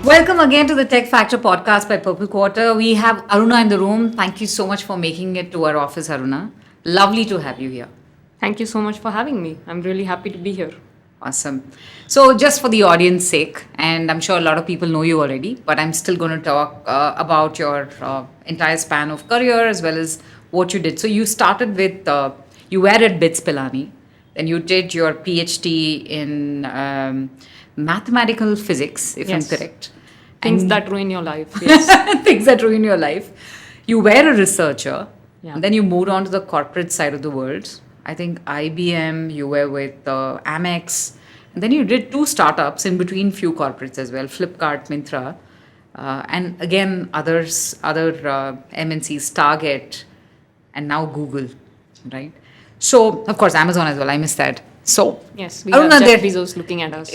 Welcome again to the Tech Factor podcast by Purple Quarter. We have Aruna in the room. Thank you so much for making it to our office, Aruna. Lovely to have you here. Thank you so much for having me. I'm really happy to be here. Awesome. So, just for the audience sake, and I'm sure a lot of people know you already, but I'm still going to talk about your entire span of career as well as what you did. So, you started with, you were at BITS Pilani, then you did your PhD in mathematical physics, if Yes. I'm correct. Things And that ruin your life. Yes. things that ruin your life. You were a researcher, Yeah. and then you moved on to the corporate side of the world. I think IBM, you were with Amex, and then you did two startups in between few corporates as well, Flipkart, Myntra, and again other MNCs, Target, and now Google, right? So of course Amazon as well. I missed that. So Yes, we Aruna, have Jeff there- Bezos looking at us.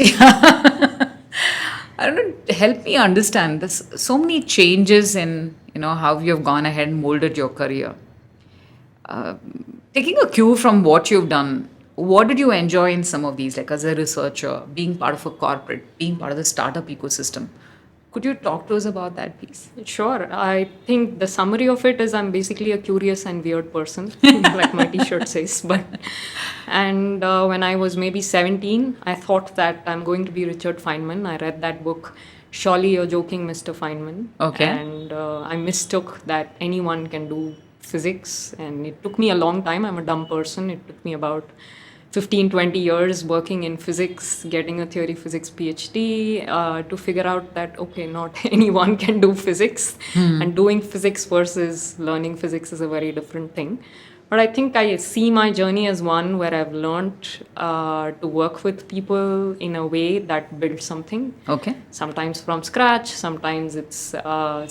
I don't know, help me understand. There's so many changes in how you have gone ahead and molded your career. Taking a cue from what you've done, what did you enjoy in some of these, like as a researcher, being part of a corporate, being part of the startup ecosystem? Could you talk to us about that, please? Sure. I think the summary of it is I'm basically a curious and weird person, like my t-shirt says. And when I was maybe 17, I thought that I'm going to be Richard Feynman. I read that book, Surely You're Joking, Mr. Feynman. Okay. And I mistook that anyone can do physics. And it took me a long time. I'm a dumb person. It took me about 15, 20 years working in physics, getting a theory physics PhD to figure out that, okay, not anyone can do physics. And doing physics versus learning physics is a very different thing. But I think I see my journey as one where I've learned to work with people in a way that builds something. Okay. Sometimes from scratch, sometimes it's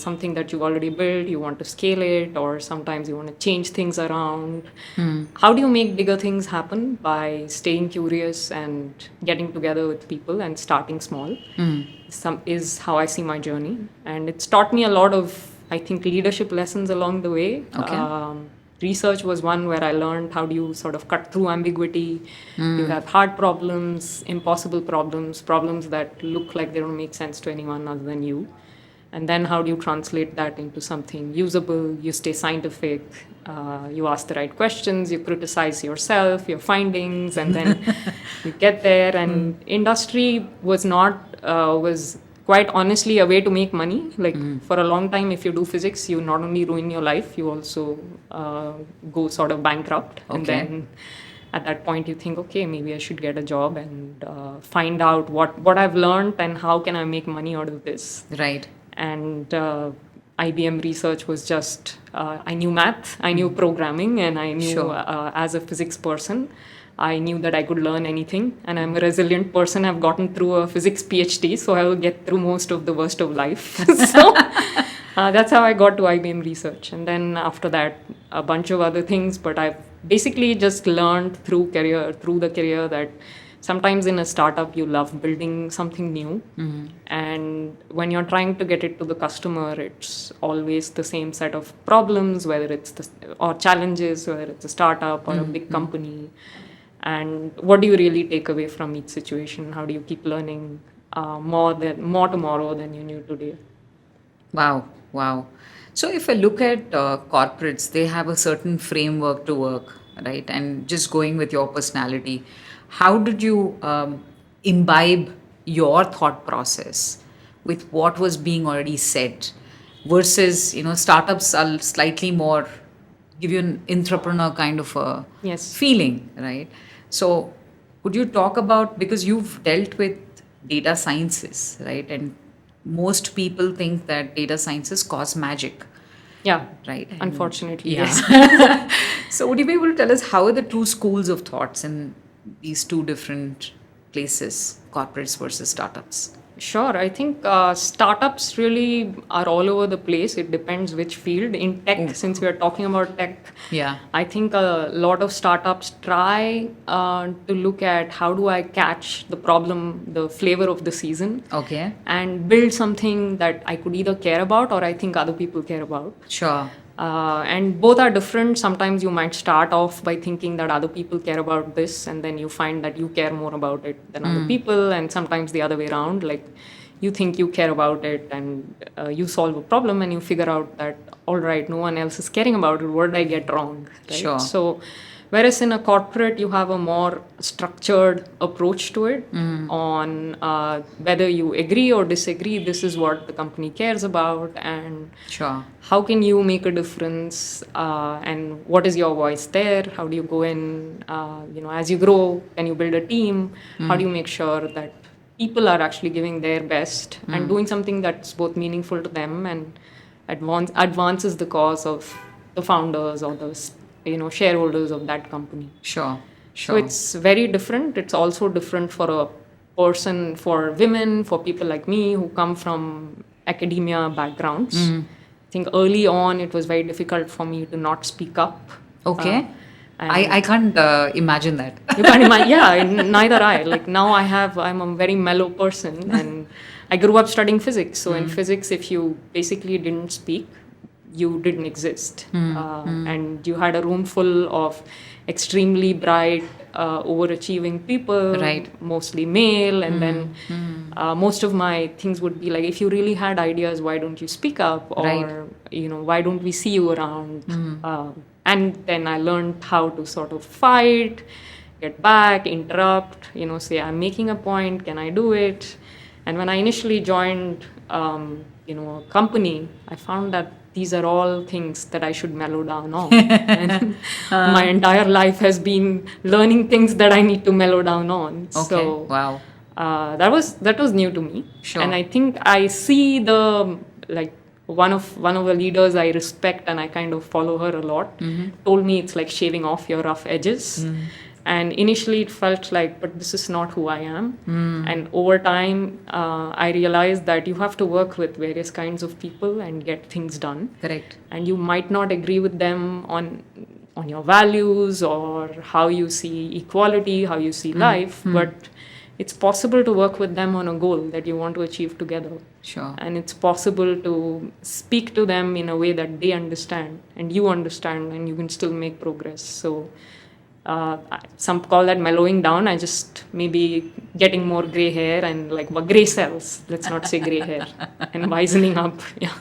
something that you've already built, you want to scale it, or sometimes you want to change things around. How do you make bigger things happen? By staying curious and getting together with people and starting small. Is how I see my journey. And it's taught me a lot of, I think, leadership lessons along the way. Okay. Research was one where I learned how do you sort of cut through ambiguity. You have hard problems, impossible problems, problems that look like they don't make sense to anyone other than you. And then how do you translate that into something usable? You stay scientific, you ask the right questions, you criticize yourself, your findings, and then you get there. And industry was quite honestly a way to make money. Like for a long time, if you do physics, you not only ruin your life, you also go sort of bankrupt. And Okay. then at that point, you think, okay, maybe I should get a job and find out what I've learned and how can I make money out of this. Right. And IBM research was just, I knew math, I knew programming, and I knew Sure. as a physics person, I knew that I could learn anything. And I'm a resilient person. I've gotten through a physics PhD, so I will get through most of the worst of life. So that's how I got to IBM research. And then after that, a bunch of other things. But I've basically just learned through the career that sometimes in a startup, you love building something new. And when you're trying to get it to the customer, it's always the same set of problems, whether it's or challenges, whether it's a startup or a big company. And what do you really take away from each situation? How do you keep learning more tomorrow than you knew today? Wow. So if I look at corporates, they have a certain framework to work, right? And just going with your personality, how did you imbibe your thought process with what was being already said versus, startups are slightly more, give you an entrepreneur kind of a Yes. feeling, right? So could you talk about, because you've dealt with data sciences, right? And most people think that data sciences cause magic, Yeah. right? And- Unfortunately, yeah. yes. So would you be able to tell us how are the two schools of thoughts in these two different places, corporates versus startups? Sure. I think startups really are all over the place. It depends which field. In tech, since we are talking about tech, Yeah. I think a lot of startups try to look at how do I catch the problem, the flavor of the season, Okay. and build something that I could either care about or I think other people care about. Sure. And both are different. Sometimes you might start off by thinking that other people care about this, and then you find that you care more about it than other people, and sometimes the other way around. Like you think you care about it, and you solve a problem, and you figure out that, all right, no one else is caring about it. What did I get wrong? Right? Sure. So, whereas in a corporate, you have a more structured approach to it on whether you agree or disagree. This is what the company cares about, and Sure. how can you make a difference, and what is your voice there? How do you go in, as you grow, can you build a team? How do you make sure that people are actually giving their best and doing something that's both meaningful to them and advances the cause of the founders or the shareholders of that company. Sure. So it's very different. It's also different for a person, for women, for people like me who come from academia backgrounds. I think early on it was very difficult for me to not speak up. Okay. I can't imagine that. You can't imagine. Yeah, neither I. Like now I'm a very mellow person, and I grew up studying physics. So in physics, if you basically didn't speak, you didn't exist. And you had a room full of extremely bright, overachieving people, Right. mostly male. And then most of my things would be like, if you really had ideas, why don't you speak up? Or, Right. why don't we see you around? And then I learned how to sort of fight, get back, interrupt, say, I'm making a point, can I do it? And when I initially joined, a company, I found that these are all things that I should mellow down on. And my entire life has been learning things that I need to mellow down on. Okay. So Wow. that was new to me. Sure. And I think I see one of the leaders I respect and I kind of follow her a lot, told me it's like shaving off your rough edges. And initially it felt like, but this is not who I am. And over time, I realized that you have to work with various kinds of people and get things done. Correct. And you might not agree with them on your values or how you see equality, how you see life, but it's possible to work with them on a goal that you want to achieve together. Sure. And it's possible to speak to them in a way that they understand and you understand, and you can still make progress. So some call that mellowing down. I just maybe getting more gray hair and gray cells. Let's not say gray hair. And wisening up. Yeah.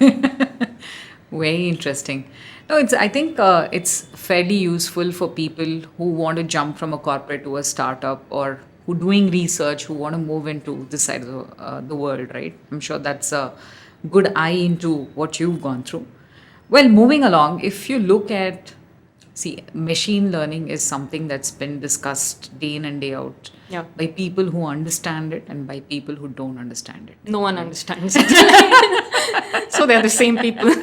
Very interesting. No, I think it's fairly useful for people who want to jump from a corporate to a startup, or who doing research, who want to move into this side of the world, right? I'm sure that's a good eye into what you've gone through. Well, moving along, if you look at, machine learning is something that's been discussed day in and day out by people who understand it and by people who don't understand it. No one understands it. So they're the same people.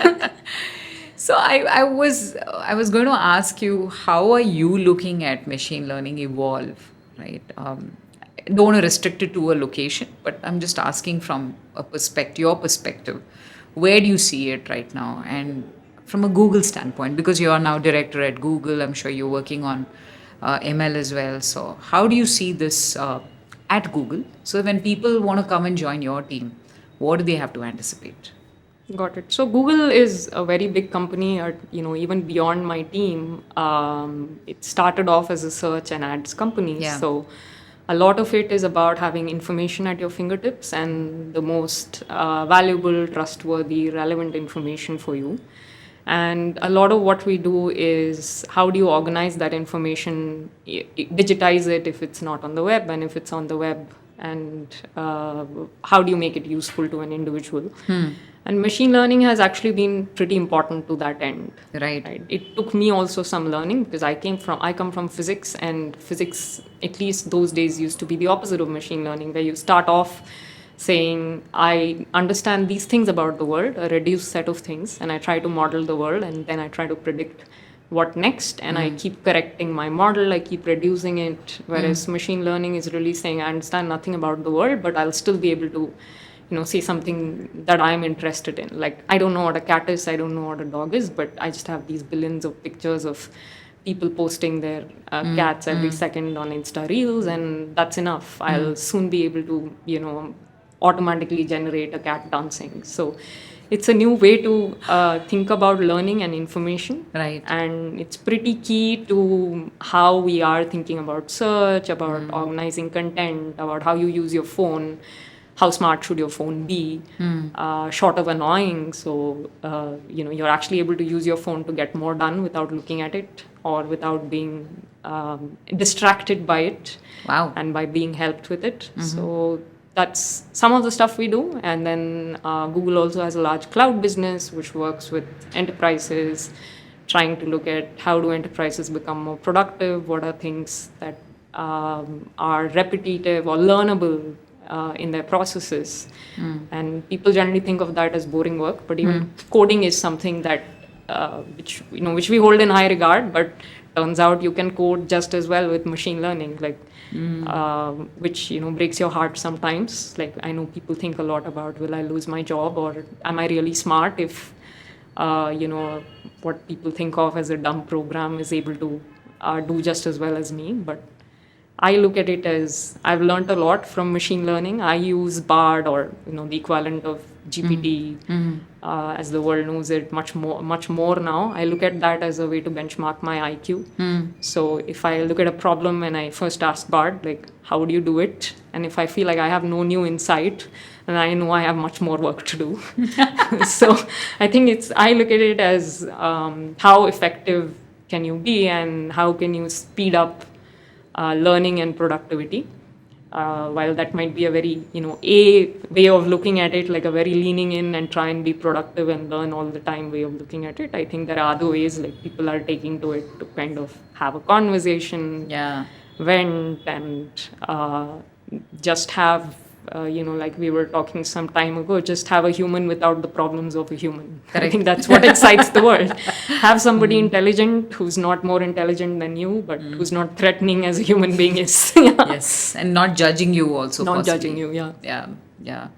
So I was going to ask you, how are you looking at machine learning evolve, right? Don't want to restrict it to a location, but I'm just asking from your perspective, where do you see it right now? And from a Google standpoint, because you are now director at Google, I'm sure you're working on ML as well. So how do you see this at Google? So when people want to come and join your team, what do they have to anticipate? Got it. So Google is a very big company, even beyond my team. It started off as a search and ads company. Yeah. So a lot of it is about having information at your fingertips and the most valuable, trustworthy, relevant information for you. And a lot of what we do is, how do you organize that information, digitize it if it's not on the web, and if it's on the web, and how do you make it useful to an individual? And machine learning has actually been pretty important to that end. Right. It took me also some learning, because I come from physics, and physics, at least those days, used to be the opposite of machine learning, where you start off saying, I understand these things about the world, a reduced set of things, and I try to model the world, and then I try to predict what next, and I keep correcting my model, I keep reducing it, whereas machine learning is really saying, I understand nothing about the world, but I'll still be able to say something that I'm interested in. Like, I don't know what a cat is, I don't know what a dog is, but I just have these billions of pictures of people posting their cats every second on Insta Reels, and that's enough. I'll soon be able to, automatically generate a cat dancing. So it's a new way to think about learning and information. Right. And it's pretty key to how we are thinking about search, about organizing content, about how you use your phone. how smart should your phone be, short of annoying. So, you're actually able to use your phone to get more done without looking at it or without being distracted by it. Wow. And by being helped with it. So that's some of the stuff we do. And then Google also has a large cloud business which works with enterprises, trying to look at how do enterprises become more productive, what are things that are repetitive or learnable in their processes. And people generally think of that as boring work, but even coding is something that which we hold in high regard, but turns out you can code just as well with machine learning, which breaks your heart sometimes. Like, I know people think a lot about, will I lose my job, or am I really smart if what people think of as a dumb program is able to do just as well as me. But I look at it as I've learned a lot from machine learning. I use Bard, or the equivalent of GPT, as the world knows it, much more now. I look at that as a way to benchmark my IQ. So if I look at a problem and I first ask Bard, like, how do you do it? And if I feel like I have no new insight, then I know I have much more work to do. So I think I look at it as how effective can you be, and how can you speed up learning and productivity. While that might be a very, a way of looking at it, like a very leaning in and try and be productive and learn all the time way of looking at it. I think there are other ways, like people are taking to it to kind of have a conversation, vent, and just have, like we were talking some time ago, just have a human without the problems of a human. Correct. I think that's what excites the world. Have somebody intelligent who's not more intelligent than you, but who's not threatening as a human being is. Yes, and not judging you also. Not possibly. Judging you, Yeah.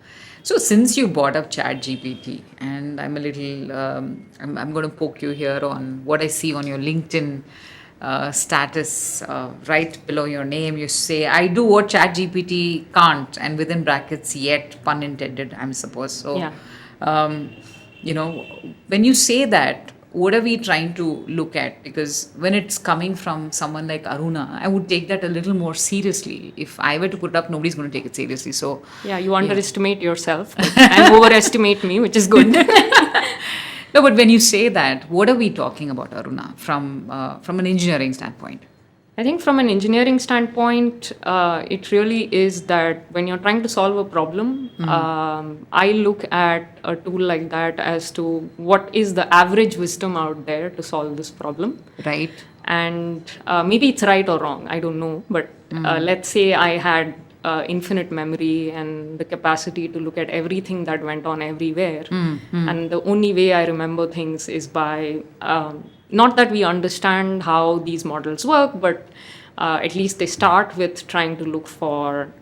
So since you brought up ChatGPT, and I'm a little, I'm going to poke you here on what I see on your LinkedIn status, right below your name. You say, I do what ChatGPT can't, and within brackets, yet, pun intended, I'm supposed. So, when you say that, what are we trying to look at? Because when it's coming from someone like Aruna, I would take that a little more seriously. If I were to put it up, nobody's going to take it seriously. So you underestimate yourself and overestimate me, which is good. No, but when you say that, what are we talking about, Aruna, from an engineering standpoint? I think from an engineering standpoint, it really is that when you're trying to solve a problem, I look at a tool like that as to what is the average wisdom out there to solve this problem. Right. And maybe it's right or wrong, I don't know. But let's say I had infinite memory and the capacity to look at everything that went on everywhere. And the only way I remember things is by... not that we understand how these models work, but at least they start with trying to look for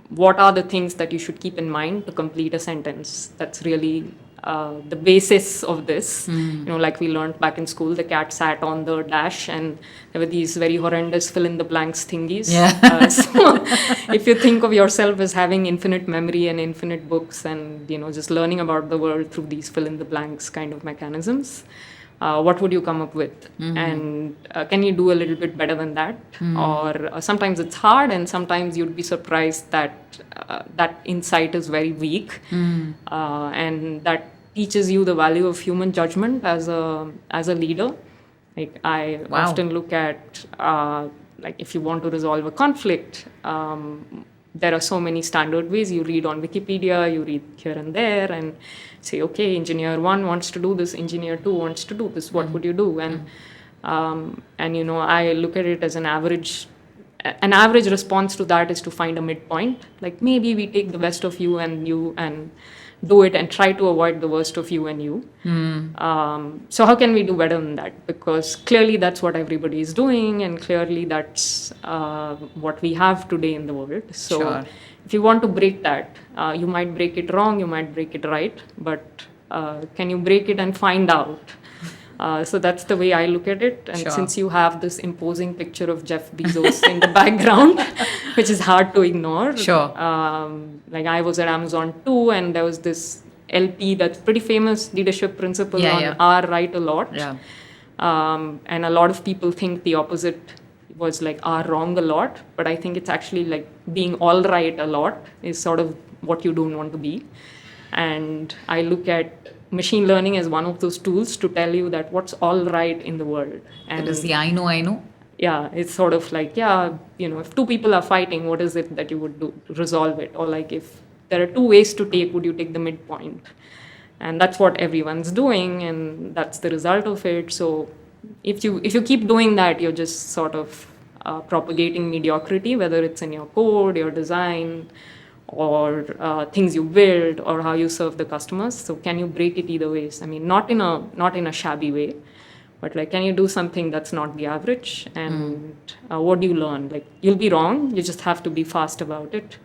what are the things that you should keep in mind to complete a sentence. That's really the basis of this. Like we learned back in school, the cat sat on the dash, and there were these very horrendous fill-in-the-blanks thingies. So if you think of yourself as having infinite memory and infinite books and, just learning about the world through these fill-in-the-blanks kind of mechanisms, what would you come up with? And can you do a little bit better than that? Or sometimes it's hard, and sometimes you'd be surprised that that insight is very weak, and that teaches you the value of human judgment as a leader. Like I often look at like if you want to resolve a conflict, there are so many standard ways. You read on Wikipedia, you read here and there, and say, okay, engineer 1 wants to do this, engineer 2 wants to do this, what would you do? And I look at it as an average response to that is to find a midpoint. Like maybe we take the best of you and do it and try to avoid the worst of you and you. So how can we do better than that? Because clearly that's what everybody is doing, and clearly that's what we have today in the world. So if you want to break that, you might break it wrong, you might break it right, but can you break it and find out? So that's the way I look at it. And since you have this imposing picture of Jeff Bezos in the background, which is hard to ignore. Like I was at Amazon too, and there was this LP that's pretty famous, Leadership Principle on R right a lot. And a lot of people think the opposite was like R wrong a lot, but I think it's actually like being all right a lot is sort of what you don't want to be. And I look at machine learning as one of those tools to tell you that what's all right in the world. And That is the I know. yeah, it's sort of like, yeah, if two people are fighting, what is it that you would do to resolve it? Or like, if there are two ways to take, would you take the midpoint? And that's what everyone's doing, and that's the result of it. So if you keep doing that, you're just sort of propagating mediocrity, whether it's in your code, your design, or things you build, or how you serve the customers. So can you break it either ways? I mean, not in a shabby way, but like, can you do something that's not the average? And what do you learn? Like, you'll be wrong. You just have to be fast about it.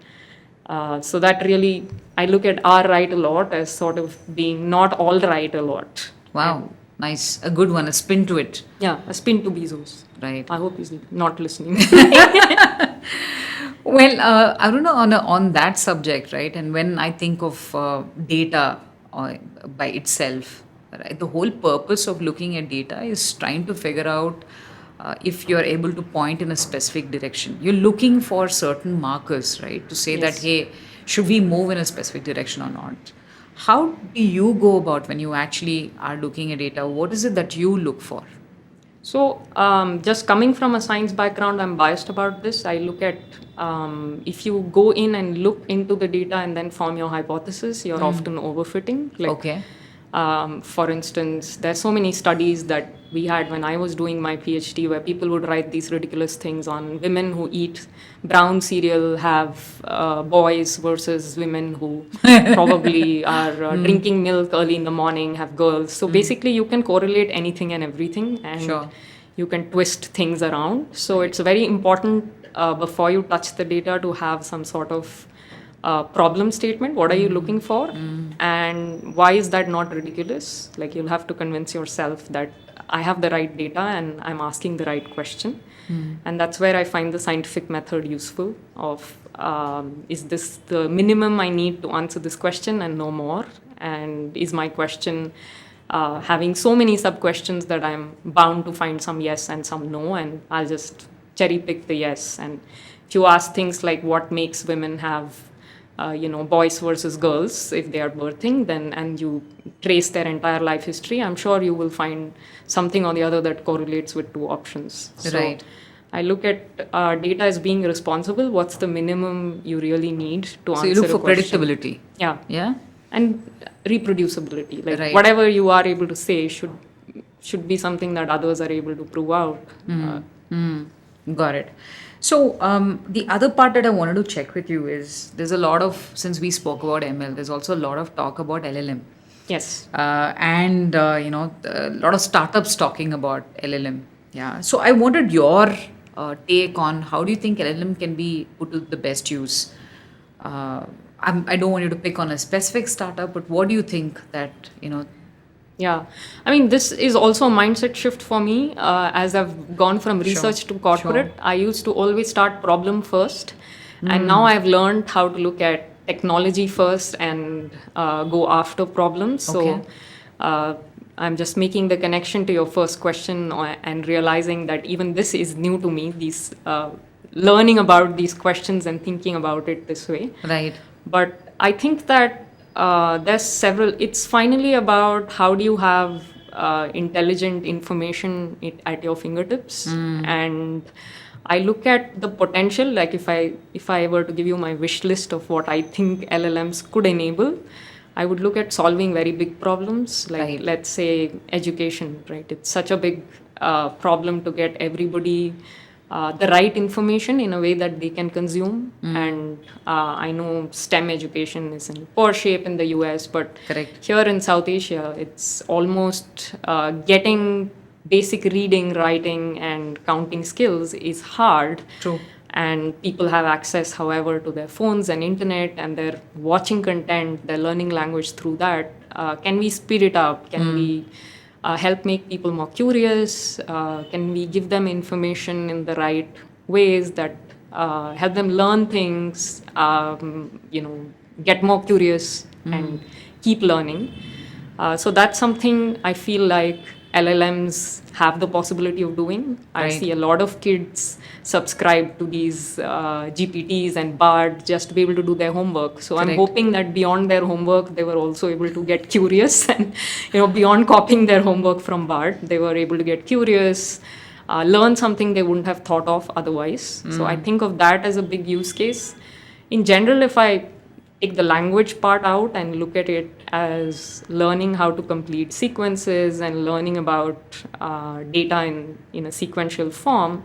So that really, I look at our right a lot as sort of being not all right a lot. Wow, nice. A good one, a spin to it. Yeah, a spin to Bezos. Right. I hope he's not listening. Well, Aruna, on that subject, right, and when I think of data by itself, right, the whole purpose of looking at data is trying to figure out if you're able to point in a specific direction. You're looking for certain markers, right, to say that, Yes. hey, should we move in a specific direction or not? How do you go about when you actually are looking at data? What is it that you look for? So, just coming from a science background, I'm biased about this. I look at if you go in and look into the data and then form your hypothesis, you're often overfitting. Like, Okay. for instance, there's so many studies that we had when I was doing my PhD where people would write these ridiculous things on women who eat brown cereal have boys versus women who probably are drinking milk early in the morning have girls. So basically, you can correlate anything and everything, and Sure. you can twist things around. So it's very important before you touch the data to have some sort of problem statement. What are you looking for? And why is that not ridiculous? Like, you'll have to convince yourself that I have the right data and I'm asking the right question. And that's where I find the scientific method useful of is this the minimum I need to answer this question and no more? And is my question having so many sub questions that I'm bound to find some yes and some no, and I'll just cherry pick the yes. And if you ask things like what makes women have boys versus girls if they are birthing, then and you trace their entire life history, I'm sure you will find something or the other that correlates with two options. So Right. I look at data as being responsible. What's the minimum you really need to answer So you look for a question? predictability. Yeah. Yeah. And reproducibility. Like, Right. whatever you are able to say should be something that others are able to prove out. Got it. So the other part that I wanted to check with you is there's a lot of, since we spoke about ML, there's also a lot of talk about LLM. Yes. And a lot of startups talking about LLM. Yeah. So I wanted your take on how do you think LLM can be put to the best use? I don't want you to pick on a specific startup, but what do you think that, Yeah. I mean, this is also a mindset shift for me. As I've gone from research to corporate, I used to always start problem first. And now I've learned how to look at technology first and go after problems. Okay. So I'm just making the connection to your first question and realizing that even this is new to me, these learning about these questions and thinking about it this way. Right. But I think that there's several. It's finally about how do you have intelligent information at your fingertips. And I look at the potential. Like, if I were to give you my wish list of what I think LLMs could enable, I would look at solving very big problems. Like, Right. let's say education. Right, it's such a big problem to get everybody the right information in a way that they can consume. And I know STEM education is in poor shape in the US, but Correct. here in South Asia, it's almost getting basic reading, writing, and counting skills is hard. True. And people have access, however, to their phones and internet, and they're watching content, they're learning language through that. Can we speed it up? Can we help make people more curious? Can we give them information in the right ways that help them learn things, get more curious and keep learning? So that's something I feel like LLMs have the possibility of doing. I Right. see a lot of kids subscribe to these GPTs and Bard just to be able to do their homework. So I'm Correct. hoping that beyond their homework, they were also able to get curious and, beyond copying their homework from Bard, they were able to get curious, learn something they wouldn't have thought of otherwise. So I think of that as a big use case. In general, if I take the language part out and look at it as learning how to complete sequences and learning about data in a sequential form,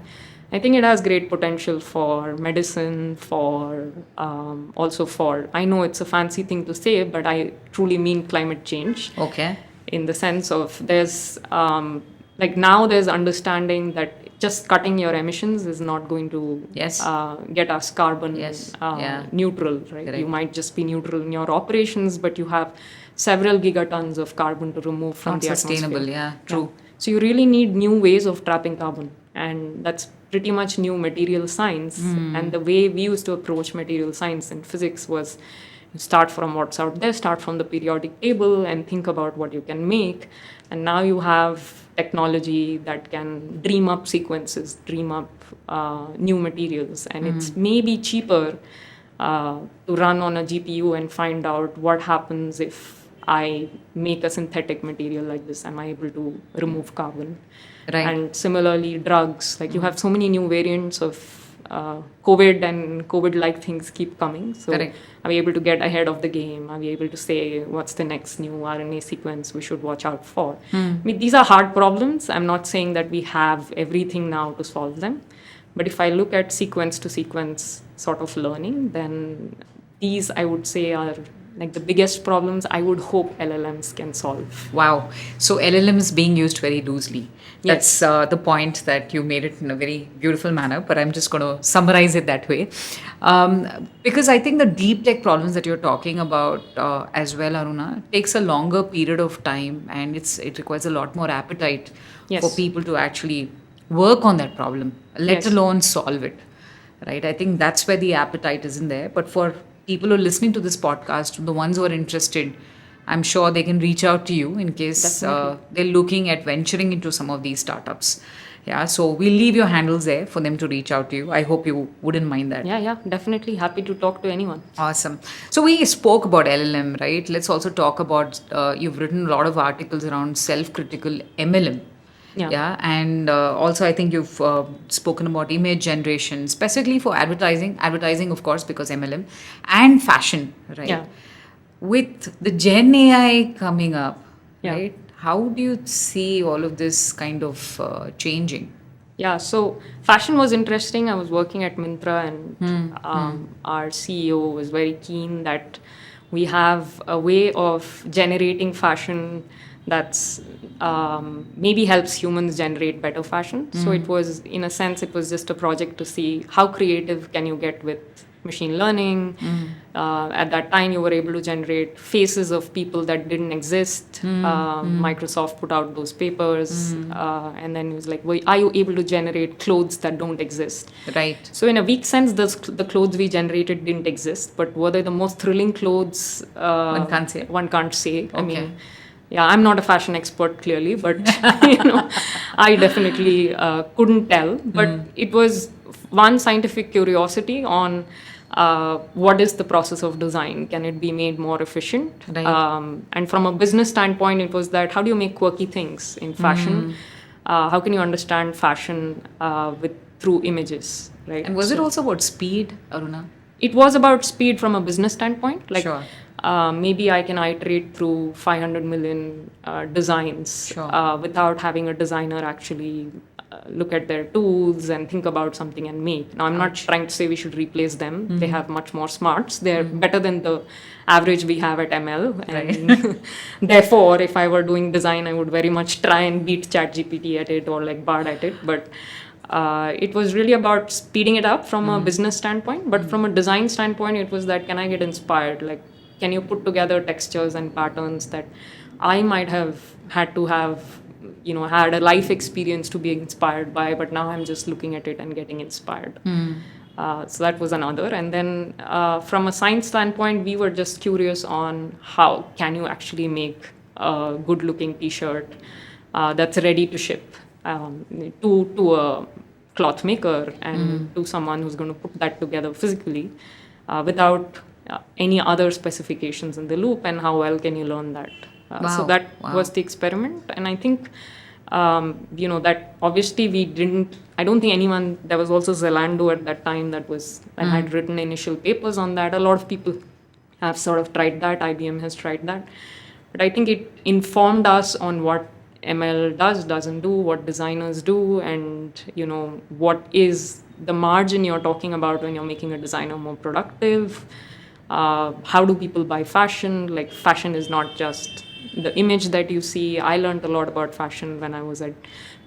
I think it has great potential for medicine, for also for, I know it's a fancy thing to say, but I truly mean climate change. Okay. In the sense of there's like now there's understanding that just cutting your emissions is not going to Yes. get us carbon Yes. Yeah. neutral, right? Correct. You might just be neutral in your operations, but you have several gigatons of carbon to remove from Not the sustainable. atmosphere. Yeah. True. So you really need new ways of trapping carbon, and that's pretty much new material science. And the way we used to approach material science in physics was you start from what's out there, start from the periodic table, and think about what you can make. And now you have technology that can dream up sequences, dream up new materials, and it's maybe cheaper to run on a GPU and find out what happens if I make a synthetic material like this. Am I able to remove carbon? Right. And similarly, drugs, like you have so many new variants of COVID, and COVID-like things keep coming. So Correct. are we able to get ahead of the game? Are we able to say what's the next new RNA sequence we should watch out for? I mean, these are hard problems. I'm not saying that we have everything now to solve them. But if I look at sequence to sequence sort of learning, then these I would say are like the biggest problems I would hope LLMs can solve. Wow. So LLM is being used very loosely. Yes. That's the point that you made it in a very beautiful manner, but I'm just going to summarize it that way. Because I think the deep tech problems that you're talking about as well, Aruna, takes a longer period of time, and it requires a lot more appetite Yes. for people to actually work on that problem, let Yes. alone solve it. Right? I think that's where the appetite isn't there. But for people who are listening to this podcast, the ones who are interested, I'm sure they can reach out to you in case they're looking at venturing into some of these startups. Yeah, so we'll leave your handles there for them to reach out to you. I hope you wouldn't mind that. Yeah, definitely happy to talk to anyone. Awesome. So we spoke about LLM, right? Let's also talk about, you've written a lot of articles around self-critical MLM. Yeah. And also I think you've spoken about image generation, specifically for advertising, of course, because MLM, and fashion, right? Yeah. With the Gen AI coming up, Yeah. right? How do you see all of this kind of changing? Yeah, so fashion was interesting. I was working at Myntra, and our CEO was very keen that we have a way of generating fashion that's maybe helps humans generate better fashion. So it was, in a sense, it was just a project to see how creative can you get with machine learning. At that time, you were able to generate faces of people that didn't exist. Microsoft put out those papers, and then it was like, well, are you able to generate clothes that don't exist? Right. So in a weak sense, the clothes we generated didn't exist, but were they the most thrilling clothes? One can't say. One can't say. I Okay. mean, yeah, I'm not a fashion expert, clearly, but I definitely couldn't tell. But it was one scientific curiosity on what is the process of design? Can it be made more efficient? Right. And from a business standpoint, it was that how do you make quirky things in fashion? How can you understand fashion through images, right? And was it also about speed, Aruna? It was about speed from a business standpoint. Like, Sure. maybe I can iterate through 500 million designs without having a designer actually look at their tools and think about something and make. Now, I'm not trying to say we should replace them. They have much more smarts. They're better than the average we have at ML. And therefore, if I were doing design, I would very much try and beat ChatGPT at it or like Bard at it. But it was really about speeding it up from a business standpoint. But from a design standpoint, it was that, can I get inspired? Like, can you put together textures and patterns that I might have had to have, had a life experience to be inspired by, but now I'm just looking at it and getting inspired. So that was another. And then from a science standpoint, we were just curious on how can you actually make a good looking t-shirt that's ready to ship to a cloth maker and to someone who's going to put that together physically without any other specifications in the loop, and how well can you learn that? So Wow. that Wow. was the experiment, and I think that obviously I don't think anyone, there was also Zalando at that time that was, and I'd written initial papers on that. A lot of people have sort of tried that, IBM has tried that, but I think it informed us on what ML doesn't do, what designers do, and what is the margin you're talking about when you're making a designer more productive. How do people buy fashion? Like, fashion is not just the image that you see. I learned a lot about fashion when I was at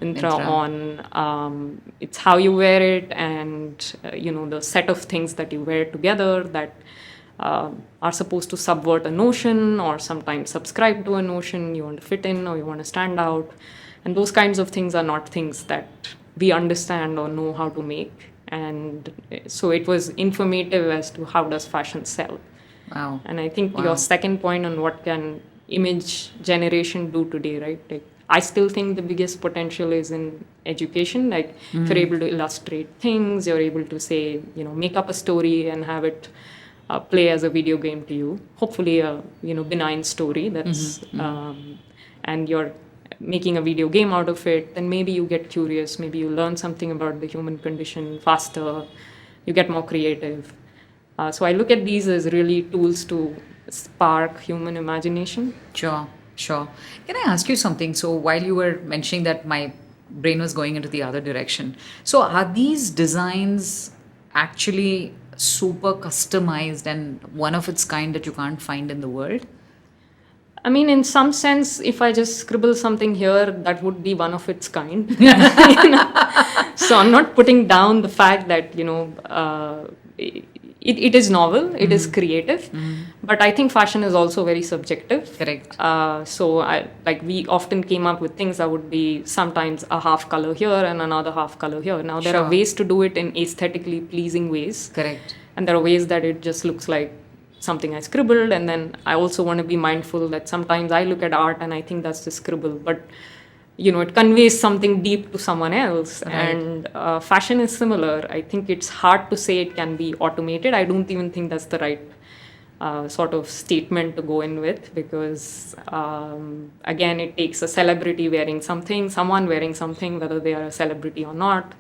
Intra Intra. on it's how you wear it, and the set of things that you wear together that are supposed to subvert a notion or sometimes subscribe to a notion. You want to fit in or you want to stand out, and those kinds of things are not things that we understand or know how to make. And so it was informative as to how does fashion sell. Wow. And I think Wow. your second point on what can image generation do today, right? Like, I still think the biggest potential is in education. Like, if you're able to illustrate things, you're able to say, make up a story and have it play as a video game to you. Hopefully a benign story that's and you're making a video game out of it. Then maybe you get curious. Maybe you learn something about the human condition faster. You get more creative. So I look at these as really tools to spark human imagination. Sure, sure. Can I ask you something? So while you were mentioning that, my brain was going into the other direction. So are these designs actually super customized and one of its kind that you can't find in the world? I mean, in some sense, if I just scribble something here, that would be one of its kind. So I'm not putting down the fact that, it is novel, it is creative, but I think fashion is also very subjective. Correct. So we often came up with things that would be sometimes a half color here and another half color here. Now there Sure. are ways to do it in aesthetically pleasing ways. Correct. And there are ways that it just looks like something I scribbled. And then I also want to be mindful that sometimes I look at art and I think that's just scribble, but it conveys something deep to someone else. Right. And fashion is similar. I think it's hard to say it can be automated. I don't even think that's the right sort of statement to go in with, because again, it takes a celebrity wearing something, someone wearing something, whether they are a celebrity or not,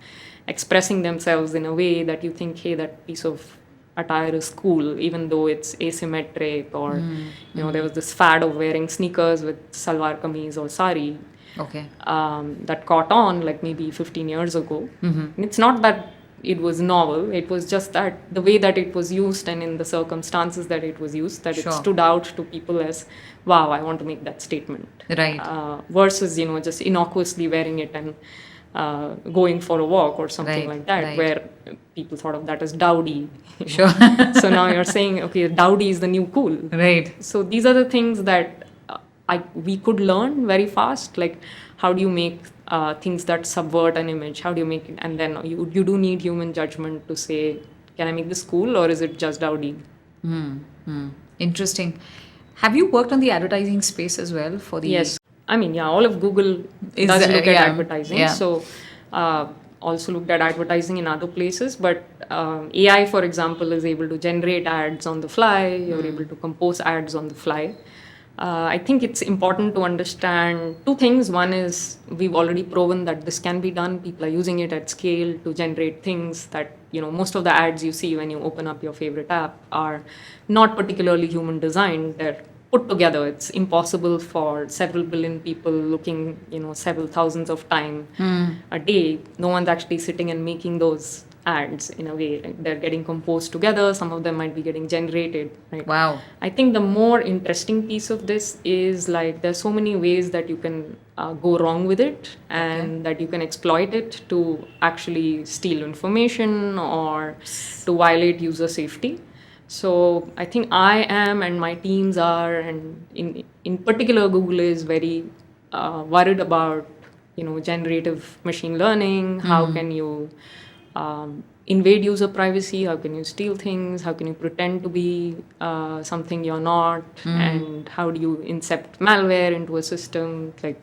expressing themselves in a way that you think, hey, that piece of attire is cool, even though it's asymmetric, or there was this fad of wearing sneakers with salwar kameez or sari. Okay. That caught on like maybe 15 years ago. And it's not that it was novel, it was just that the way that it was used and in the circumstances that it was used, that Sure. it stood out to people as, wow, I want to make that statement. Right. Versus, just innocuously wearing it and going for a walk or something Right, like that, right. where people thought of that as dowdy. Sure. So now you're saying, okay, dowdy is the new cool. Right. So these are the things that we could learn very fast. Like, how do you make things that subvert an image? How do you make it? And then you do need human judgment to say, can I make this cool or is it just dowdy? Interesting. Have you worked on the advertising space as well for the? Yes. I mean, yeah, all of Google Is does that- look yeah, at advertising. yeah. So also looked at advertising in other places. But AI, for example, is able to generate ads on the fly. You're able to compose ads on the fly. I think it's important to understand two things. One is we've already proven that this can be done. People are using it at scale to generate things that, most of the ads you see when you open up your favorite app are not particularly human designed. They're put together. It's impossible for several billion people looking, several thousands of time a day. No one's actually sitting and making those ads in a way. Like, they're getting composed together. Some of them might be getting generated. Right? Wow. I think the more interesting piece of this is like there's so many ways that you can go wrong with it, and that you can exploit it to actually steal information or to violate user safety. So I think I am, and my teams are, and in particular Google is very worried about generative machine learning. How can you invade user privacy? How can you steal things? How can you pretend to be something you're not? And how do you incept malware into a system? Like,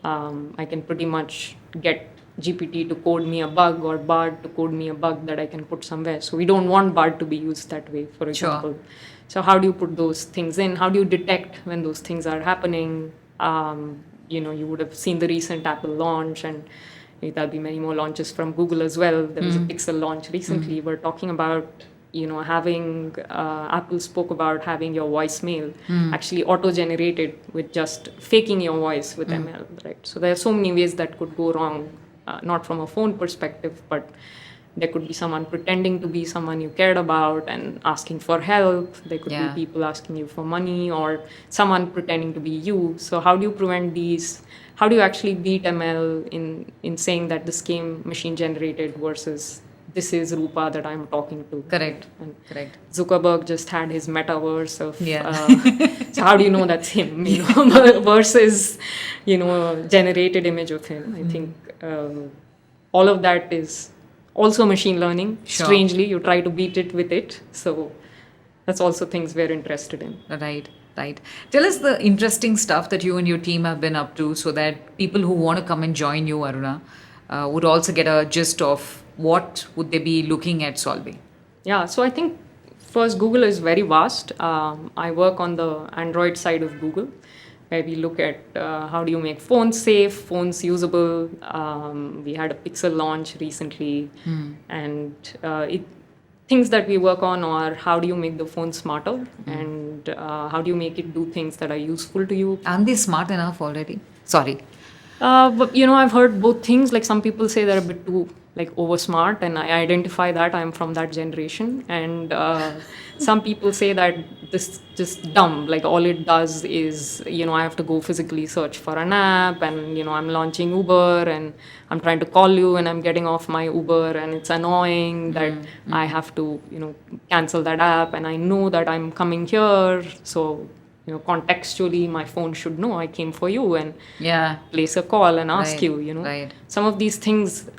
I can pretty much get GPT to code me a bug or Bard to code me a bug that I can put somewhere. So we don't want Bard to be used that way, for example. Sure. So how do you put those things in? How do you detect when those things are happening? You would have seen the recent Apple launch, and there'll be many more launches from Google as well. There was a Pixel launch recently. We're talking about having Apple spoke about having your voicemail actually auto-generated with just faking your voice with ML, right? So there are so many ways that could go wrong, not from a phone perspective, but there could be someone pretending to be someone you cared about and asking for help. There could be people asking you for money, or someone pretending to be you. So how do you prevent these? How do you actually beat ML in saying that this came machine generated versus this is Rupa that I'm talking to? Correct. And Correct. Zuckerberg just had his metaverse of so how do you know that's him, versus generated image of him? I think all of that is also machine learning. Sure. Strangely, you try to beat it with it. So that's also things we're interested in. Right. Tell us the interesting stuff that you and your team have been up to, so that people who want to come and join you, Aruna, would also get a gist of what would they be looking at solving. Yeah, so I think first, Google is very vast. I work on the Android side of Google, where we look at how do you make phones safe, phones usable. We had a Pixel launch recently, and things that we work on are how do you make the phone smarter, and how do you make it do things that are useful to you. Aren't they smart enough already? Sorry. But I've heard both things. Like some people say they're a bit too over smart, and I identify that I'm from that generation. And some people say that this just dumb. Like all it does is I have to go physically search for an app, and I'm launching Uber, and I'm trying to call you, and I'm getting off my Uber, and it's annoying that I have to cancel that app, and I know that I'm coming here, so. Contextually, my phone should know I came for you and place a call and ask you. Right. Some of these things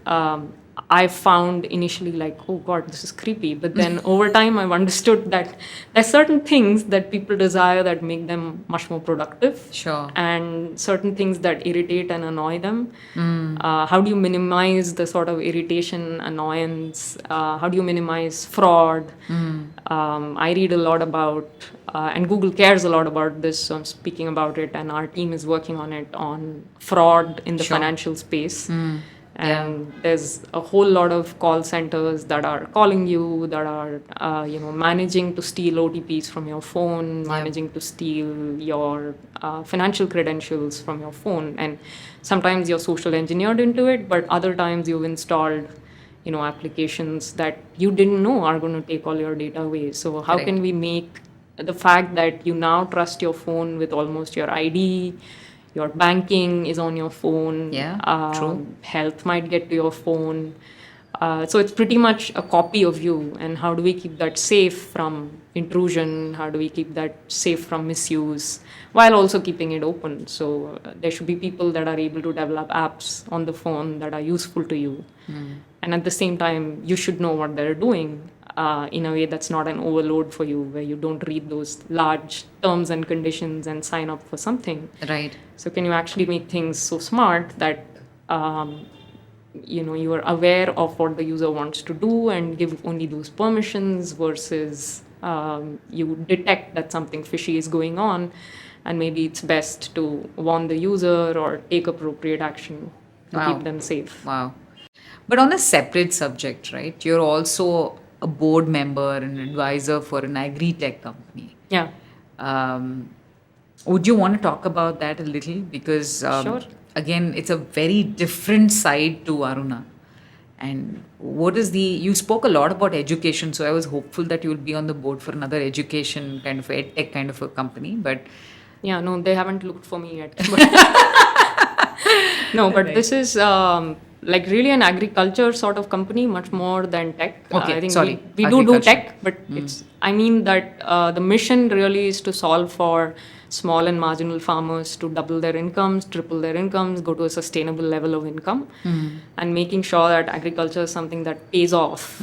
I found initially like, oh God, this is creepy. But then over time, I've understood that there's certain things that people desire that make them much more productive. Sure. And certain things that irritate and annoy them. How do you minimize the sort of irritation, annoyance? How do you minimize fraud? I read a lot about, and Google cares a lot about this, so I'm speaking about it, and our team is working on it, on fraud in the financial space. And there's a whole lot of call centers that are calling you, that are managing to steal OTPs from your phone, managing to steal your financial credentials from your phone. And sometimes you're social engineered into it, but other times you've installed applications that you didn't know are going to take all your data away. So how can we make the fact that you now trust your phone with almost your ID, your banking is on your phone. True. Health might get to your phone. So it's pretty much a copy of you. And how do we keep that safe from intrusion? How do we keep that safe from misuse while also keeping it open? So there should be people that are able to develop apps on the phone that are useful to you. And at the same time, you should know what they're doing. In a way that's not an overload for you, where you don't read those large terms and conditions and sign up for something. Right. So can you actually make things so smart that you are aware of what the user wants to do and give only those permissions, versus you detect that something fishy is going on, and maybe it's best to warn the user or take appropriate action to keep them safe. Wow. But on a separate subject, right? You're also a board member and advisor for an agri-tech company. Yeah. Would you want to talk about that a little? Because Sure. Again, it's a very different side to Aruna. And you spoke a lot about education, so I was hopeful that you will be on the board for another education kind of ed tech kind of a company. But yeah, no, they haven't looked for me yet. No, but this is like really an agriculture sort of company, much more than tech. Okay, I think sorry. we do tech, but I mean that the mission really is to solve for small and marginal farmers to double their incomes, triple their incomes, go to a sustainable level of income, and making sure that agriculture is something that pays off.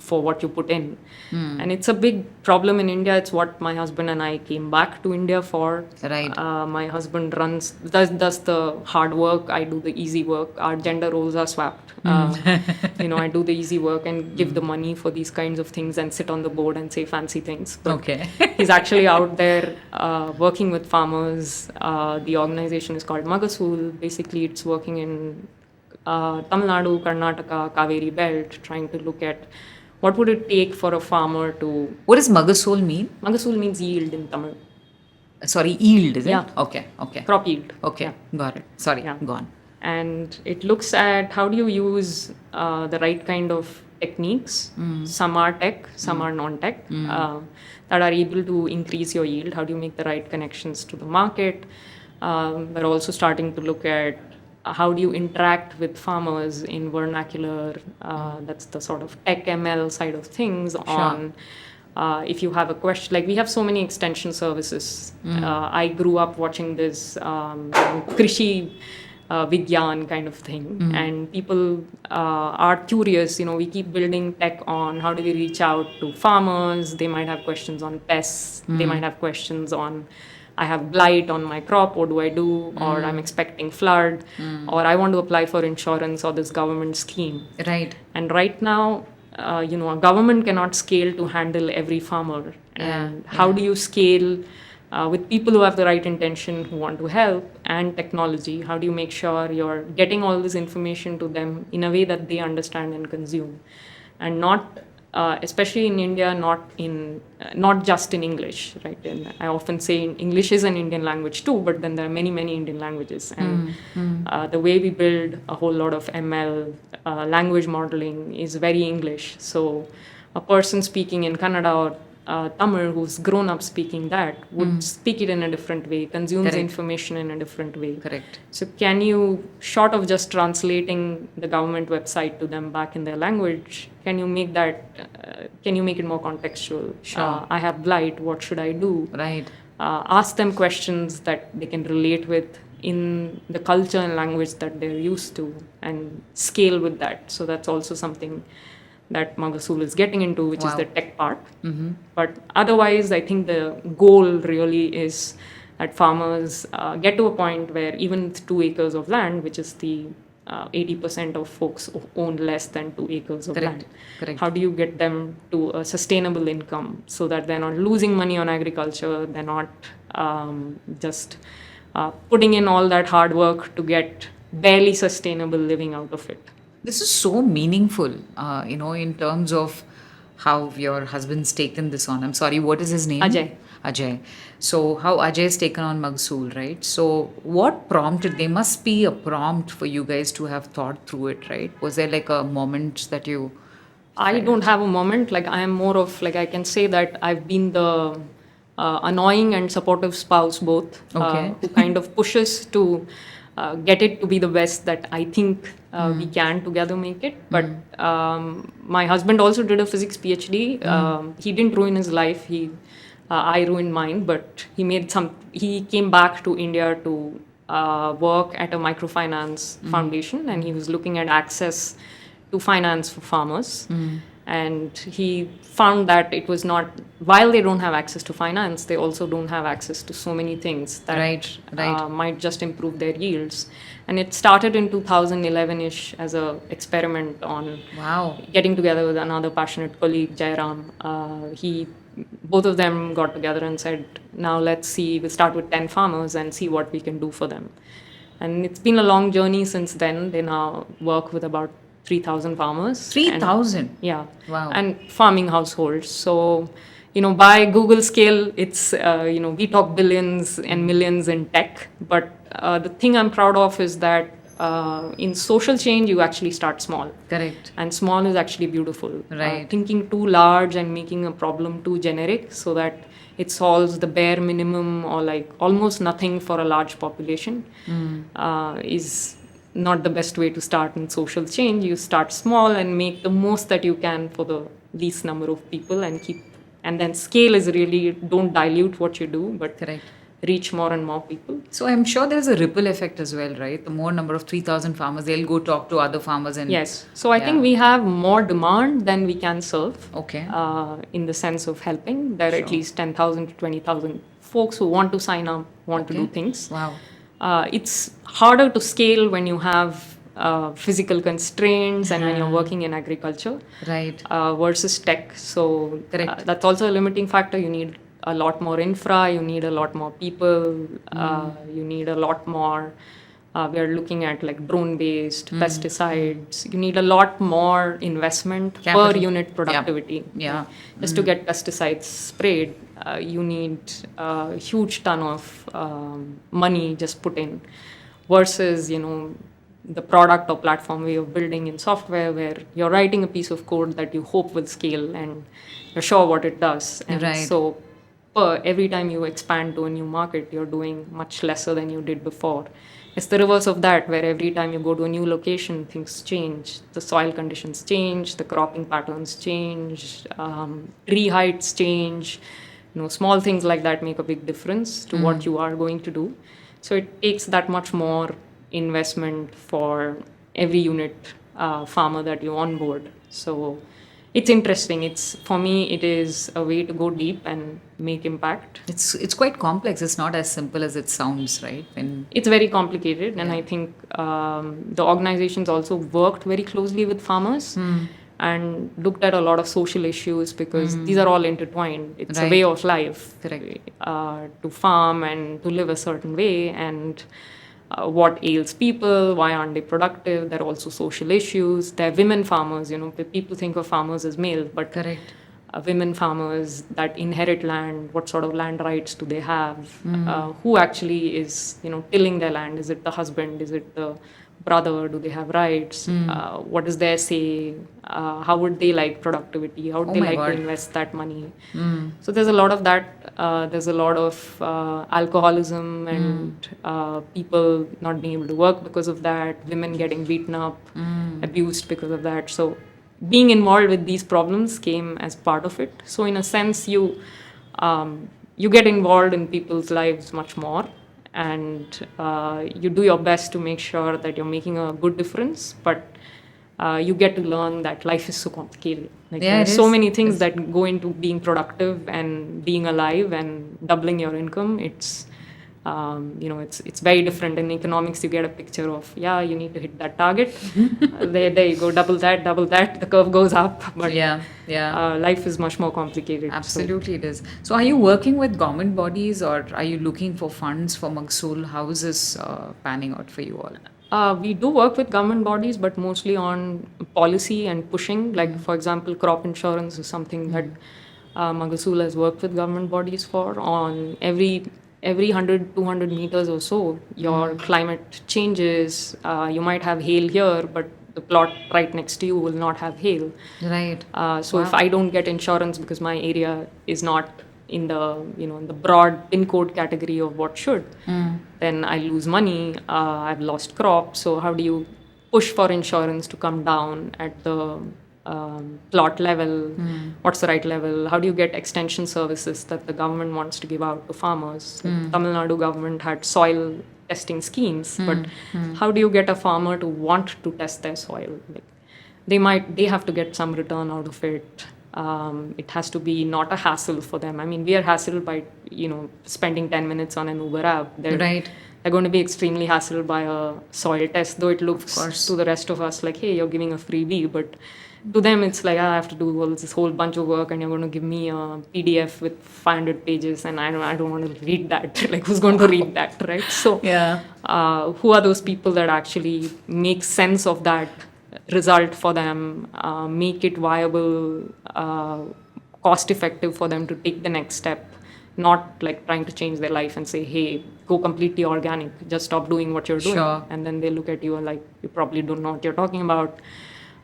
for what you put in. And it's a big problem in India. It's what my husband and I came back to India for. Right. My husband does the hard work. I do the easy work. Our gender roles are swapped. I do the easy work and give the money for these kinds of things and sit on the board and say fancy things. But Okay. he's actually out there working with farmers. The organization is called Magasool. Basically, it's working in Tamil Nadu, Karnataka, Kaveri belt, trying to look at what would it take for a farmer to... What does Magasool mean? Magasool means yield in Tamil. Sorry, yield, is it? Yeah. Okay. Crop yield. Okay, Yeah. got it. Sorry, Yeah. go on. And it looks at how do you use the right kind of techniques. Some are tech, some are non-tech, that are able to increase your yield. How do you make the right connections to the market? We're also starting to look at how do you interact with farmers in vernacular. That's the sort of tech ML side of things. On if you have a question, like we have so many extension services. I grew up watching this Krishi Vigyan kind of thing, and people are curious. We keep building tech on how do we reach out to farmers. They might have questions on pests. They might have questions on, I have blight on my crop, what do I do? Or I'm expecting flood, or I want to apply for insurance or this government scheme. Right. And right now, a government cannot scale to handle every farmer. And how do you scale with people who have the right intention, who want to help, and technology? How do you make sure you're getting all this information to them in a way that they understand and consume? And not, especially in India, not just in English, right? And I often say English is an Indian language too, but then there are many, many Indian languages. And the way we build a whole lot of ML, language modeling, is very English. So a person speaking in Kannada or Tamil who's grown up speaking that would speak it in a different way, consumes information in a different way. Correct. So can you, short of just translating the government website to them back in their language, can you make it more contextual? Sure. I have blight, what should I do? Right. Ask them questions that they can relate with in the culture and language that they're used to, and scale with that. So that's also something that Magasool is getting into, which is the tech part. But otherwise, I think the goal really is that farmers get to a point where even with 2 acres of land, which is the 80% of folks own less than 2 acres of land. Correct. How do you get them to a sustainable income so that they're not losing money on agriculture, they're not just putting in all that hard work to get barely sustainable living out of it. This is so meaningful, in terms of how your husband's taken this on. I'm sorry, what is his name? Ajay. So how Ajay's taken on Magasool, right? So what prompted, there must be a prompt for you guys to have thought through it, right? Was there like a moment that you... I don't have a moment. Like I am more of, like I can say that I've been the annoying and supportive spouse both, who kind of pushes to get it to be the best that I think we can together make it. But my husband also did a physics PhD. He didn't ruin his life. I ruined mine, but he came back to India to work at a microfinance foundation, and he was looking at access to finance for farmers. And he found that it was not, while they don't have access to finance, they also don't have access to so many things that might just improve their yields. And it started in 2011-ish as an experiment on getting together with another passionate colleague, Jairam. Both of them got together and said, now let's see, we'll start with 10 farmers and see what we can do for them. And it's been a long journey since then. They now work with about 3,000 farmers. 3,000? Yeah. Wow. And farming households. So, by Google scale, it's, we talk billions and millions in tech. But the thing I'm proud of is that in social change, you actually start small. Correct. And small is actually beautiful. Right. Thinking too large and making a problem too generic so that it solves the bare minimum or like almost nothing for a large population is not the best way to start in social change. You start small and make the most that you can for the least number of people and then scale is really, don't dilute what you do, but reach more and more people. So I'm sure there's a ripple effect as well, right? The more number of 3,000 farmers, they'll go talk to other farmers and Yes. So I think we have more demand than we can serve. Okay. In the sense of helping. There are at least 10,000 to 20,000 folks who want to sign up, want to do things. Wow. It's harder to scale when you have physical constraints and when you're working in agriculture. Right. Versus tech. So that's also a limiting factor. You need a lot more infra, you need a lot more people, you need a lot more. We are looking at like drone-based pesticides. You need a lot more investment per unit productivity. Yeah. Just to get pesticides sprayed, you need a huge ton of money just put in. Versus, the product or platform way of building in software where you're writing a piece of code that you hope will scale and you're sure what it does. And so every time you expand to a new market, you're doing much lesser than you did before. It's the reverse of that, where every time you go to a new location, things change. The soil conditions change, the cropping patterns change, tree heights change. Small things like that make a big difference to what you are going to do. So it takes that much more investment for every unit farmer that you onboard. So it's interesting. For me, it is a way to go deep and make impact. It's quite complex. It's not as simple as it sounds, right? It's very complicated, and I think the organizations also worked very closely with farmers and looked at a lot of social issues because these are all intertwined. It's a way of life. Correct. To farm and to live a certain way, and what ails people, why aren't they productive. There are also social issues. There are women farmers. People think of farmers as male, but women farmers that inherit land, what sort of land rights do they have? Who actually is tilling their land? Is it the husband? Is it the brother? Do they have rights? What is their say? How would they like productivity? How would they like to invest that money? So there's a lot of that. There's a lot of alcoholism and people not being able to work because of that, women getting beaten up, abused because of that. So being involved with these problems came as part of it. So in a sense, you get involved in people's lives much more, and you do your best to make sure that you're making a good difference, but you get to learn that life is so complicated. There are so many things that go into being productive and being alive and doubling your income. It's very different. In economics, you get a picture of, you need to hit that target. There you go, double that, the curve goes up. But life is much more complicated. Absolutely, it is. So are you working with government bodies, or are you looking for funds for Magasool? How is this panning out for you all? We do work with government bodies, but mostly on policy and pushing. Like, for example, crop insurance is something that Magasool has worked with government bodies for. On every 100, 200 meters or so, your climate changes. You might have hail here, but the plot right next to you will not have hail. Right. So if I don't get insurance because my area is not in the in the broad pin code category of what should, then I lose money. I've lost crops. So how do you push for insurance to come down at the plot level? What's the right level? How do you get extension services that the government wants to give out to farmers? Tamil Nadu government had soil testing schemes, but how do you get a farmer to want to test their soil? They have to get some return out of it. It has to be not a hassle for them. I mean, we are hassled by spending 10 minutes on an Uber app. They're going to be extremely hassled by a soil test, though it looks to the rest of us like, hey, you're giving a freebie, but to them it's like, I have to do this whole bunch of work, and you're going to give me a PDF with 500 pages, and I don't want to read that. Like, who's going to read that, right? So who are those people that actually make sense of that result for them, make it viable, cost effective for them to take the next step, not like trying to change their life and say, hey, go completely organic, just stop doing what you're doing. And then they look at you like, you probably don't know what you're talking about.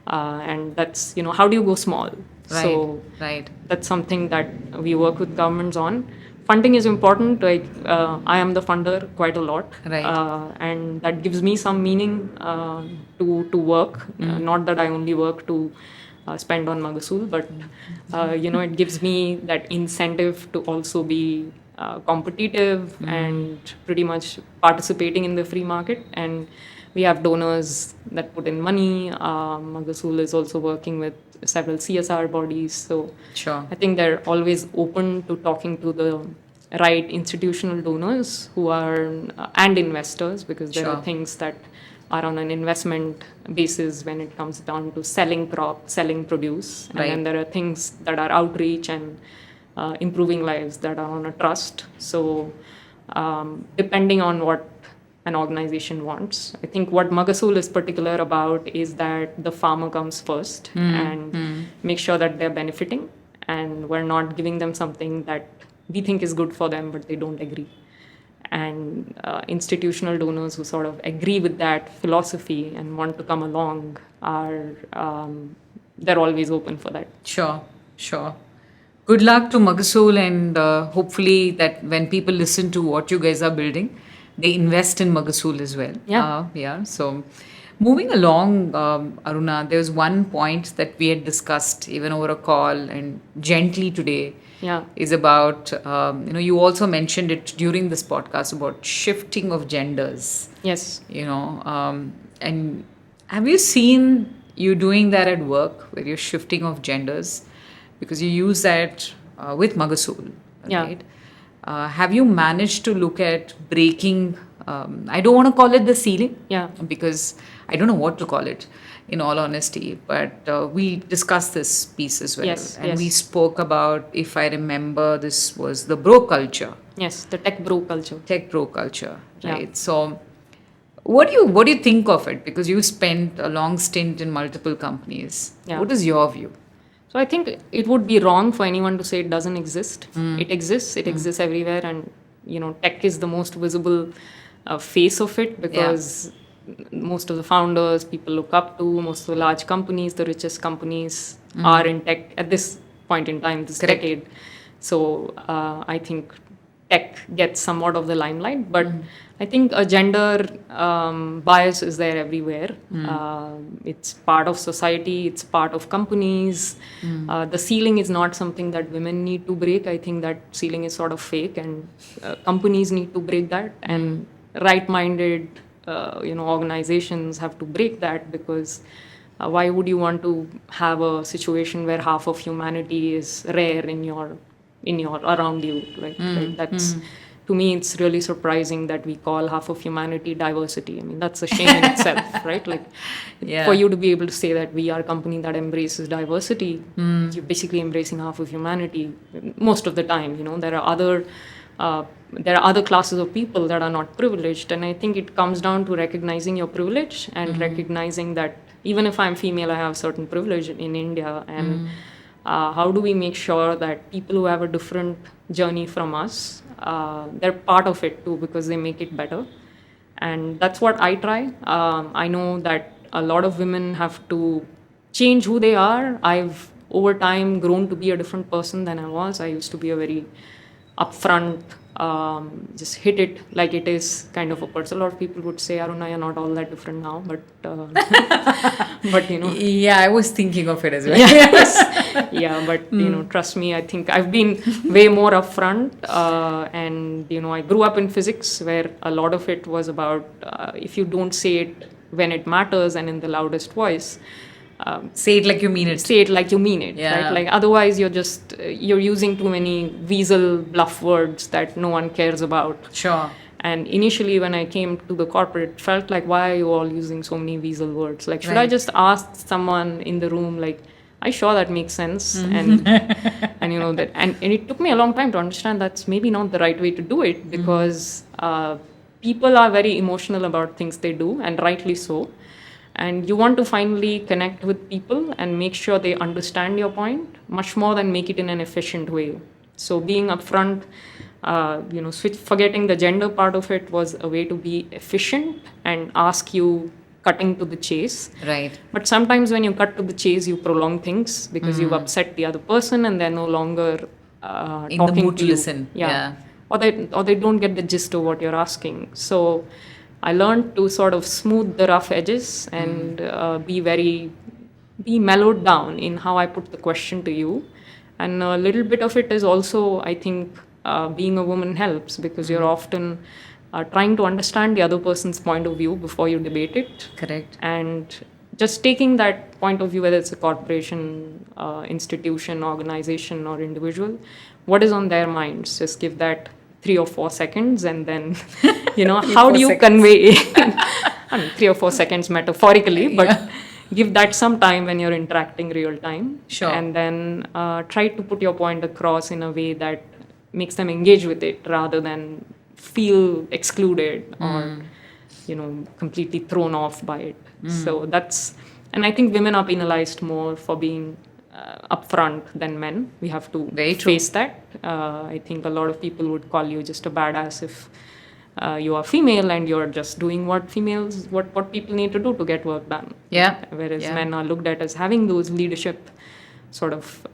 And that's, how do you go small? That's something that we work with governments on. Funding is important. Like, I am the funder quite a lot, and that gives me some meaning to work. Not that I only work to spend on Magasool, but it gives me that incentive to also be competitive and pretty much participating in the free market. And we have donors that put in money. Magasool is also working with several CSR bodies. So Sure. I think they're always open to talking to the right institutional donors who are and investors, because there Sure. are things that are on an investment basis when it comes down to selling selling produce, and Right. then there are things that are outreach and improving lives that are on a trust. So depending on what an organization wants, I think what Magasool is particular about is that the farmer comes first and make sure that they're benefiting, and we're not giving them something that we think is good for them but they don't agree. And institutional donors who sort of agree with that philosophy and want to come along are they're always open for that. Sure. Sure. Good luck to Magasool, and hopefully that when people listen to what you guys are building, they invest in Magasool as well. Yeah. Yeah. So moving along, Aruna, there's one point that we had discussed even over a call and gently today. Yeah. Is about, you also mentioned it during this podcast about shifting of genders. Yes. And have you seen you doing that at work where you're shifting of genders? Because you use that with Magasool, Yeah. right? Have you managed to look at breaking, I don't want to call it the ceiling, Yeah. because I don't know what to call it, in all honesty, but we discussed this piece as well. Yes, And yes. we spoke about, if I remember, this was the bro culture, Yes, the tech bro culture. tech bro culture, Yeah. right? So what do you think of it? Because you spent a long stint in multiple companies. Yeah. What is your view? So I think it would be wrong for anyone to say it doesn't exist. It exists. It exists everywhere, and tech is the most visible face of it, because most of the founders people look up to, most of the large companies, the richest companies are in tech at this point in time, this Correct. decade. So I think tech gets somewhat of the limelight, but I think a gender bias is there everywhere. It's part of society, it's part of companies. The ceiling is not something that women need to break. I think that ceiling is sort of fake, and companies need to break that, and right-minded organizations have to break that, because why would you want to have a situation where half of humanity is rare in your around you, right? Right? That's to me, it's really surprising that we call half of humanity diversity. I mean, that's a shame in itself, right? Like, for you to be able to say that we are a company that embraces diversity, you're basically embracing half of humanity most of the time. There are other classes of people that are not privileged, and I think it comes down to recognizing your privilege and recognizing that even if I'm female, I have certain privilege in India, and how do we make sure that people who have a different journey from us, they're part of it too, because they make it better. And that's what I try. I know that a lot of women have to change who they are. I've over time grown to be a different person than I was. I used to be a very upfront, just hit it like it is kind of a person. A lot of people would say, Aruna, you're not all that different now, but Yeah, I was thinking of it as well. yes. Yeah, but trust me, I think I've been way more upfront, and I grew up in physics, where a lot of it was about if you don't say it when it matters and in the loudest voice, Say it like you mean it. say it like you mean it, Yeah. right? Like otherwise you're using too many weasel bluff words that no one cares about. Sure. And initially when I came to the corporate, it felt like, why are you all using so many weasel words? Like, should I Right. just ask someone in the room, like, are you sure that makes sense? And and it took me a long time to understand that's maybe not the right way to do it, because people are very emotional about things they do, and rightly so. And you want to finally connect with people and make sure they understand your point much more than make it in an efficient way. So being upfront, forgetting the gender part of it was a way to be efficient and ask you cutting to the chase. Right. But sometimes when you cut to the chase, you prolong things because you've upset the other person and they're no longer In talking the mood to you. listen. Yeah. Or they don't get the gist of what you're asking. So I learned to sort of smooth the rough edges and be mellowed down in how I put the question to you. And a little bit of it is also, I think, being a woman helps because you're often trying to understand the other person's point of view before you debate it. Correct. And just taking that point of view, whether it's a corporation, institution, organization, or individual, what is on their minds? Just give that 3 or 4 seconds, and then, how do you convey? I mean, 3 or 4 seconds metaphorically, but give that some time when you're interacting real time. Sure. And then try to put your point across in a way that makes them engage with it rather than feel excluded or, completely thrown off by it. So and I think women are penalized more for being upfront than men. We have to face that. I think a lot of people would call you just a badass if you are female and you're just doing what people need to do to get work done. Yeah. Whereas men are looked at as having those leadership sort of,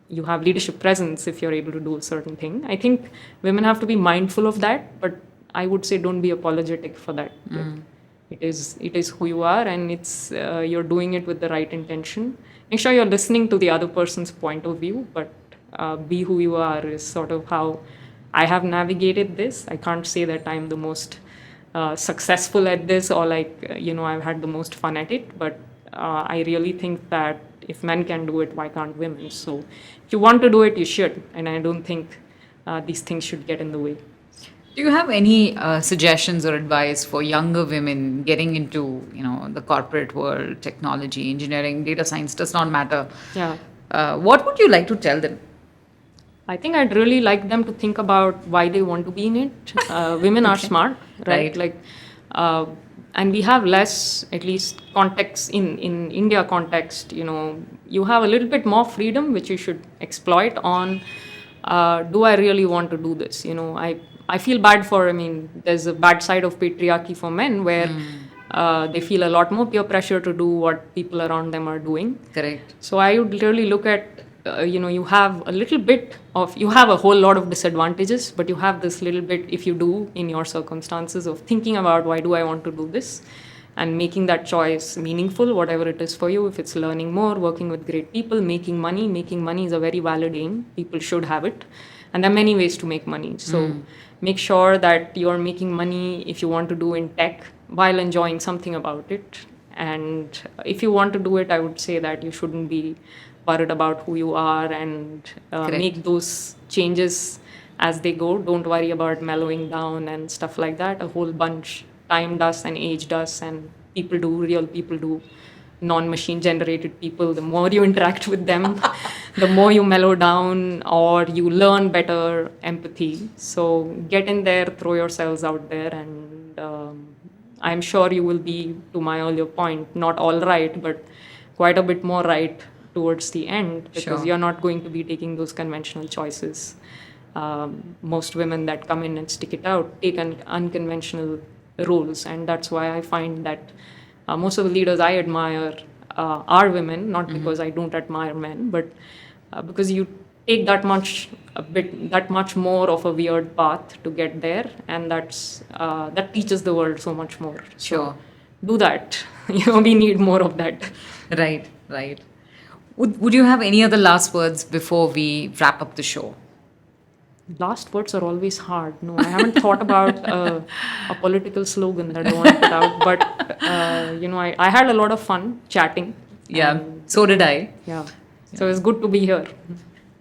you have leadership presence if you're able to do a certain thing. I think women have to be mindful of that, but I would say don't be apologetic for that. It is who you are, and it's you're doing it with the right intention. Make sure you're listening to the other person's point of view, but be who you are is sort of how I have navigated this. I can't say that I'm the most successful at this or I've had the most fun at it, but I really think that if men can do it, why can't women? So if you want to do it, you should, and I don't think these things should get in the way. Do you have any suggestions or advice for younger women getting into, the corporate world, technology, engineering, data science, does not matter? Yeah. What would you like to tell them? I think I'd really like them to think about why they want to be in it. Women are smart, right? And we have less, at least context in India context, you have a little bit more freedom, which you should exploit on, do I really want to do this? I feel bad there's a bad side of patriarchy for men where they feel a lot more peer pressure to do what people around them are doing. Correct. So I would literally look at, you have a whole lot of disadvantages, but you have this little bit, if you do in your circumstances, of thinking about why do I want to do this and making that choice meaningful, whatever it is for you. If it's learning more, working with great people, making money is a very valid aim. People should have it. And there are many ways to make money. So make sure that you're making money if you want to do in tech while enjoying something about it. And if you want to do it, I would say that you shouldn't be worried about who you are and make those changes as they go. Don't worry about mellowing down and stuff like that. A whole bunch. Time does and age does, and real people do. Non-machine generated people, the more you interact with them, the more you mellow down or you learn better empathy. So get in there, throw yourselves out there, and I'm sure you will be, to my earlier point, not all right, but quite a bit more right towards the end, because you're not going to be taking those conventional choices. Most women that come in and stick it out take unconventional roles, and that's why I find that most of the leaders I admire are women, not because I don't admire men, but because you take that much more of a weird path to get there, and that teaches the world so much more. Sure. So do that. We need more of that. Right. Would you have any other last words before we wrap up the show? Last words are always hard. No, I haven't thought about a political slogan that I want to put out, but I had a lot of fun chatting. Yeah, so did I. Yeah, so it's good to be here.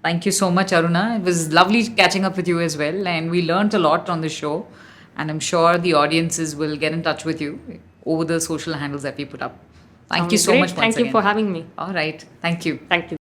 Thank you so much, Aruna. It was lovely catching up with you as well, and we learned a lot on the show, and I'm sure the audiences will get in touch with you over the social handles that we put up. Thank you so much once again. Thank you for having me. All right. Thank you. Thank you.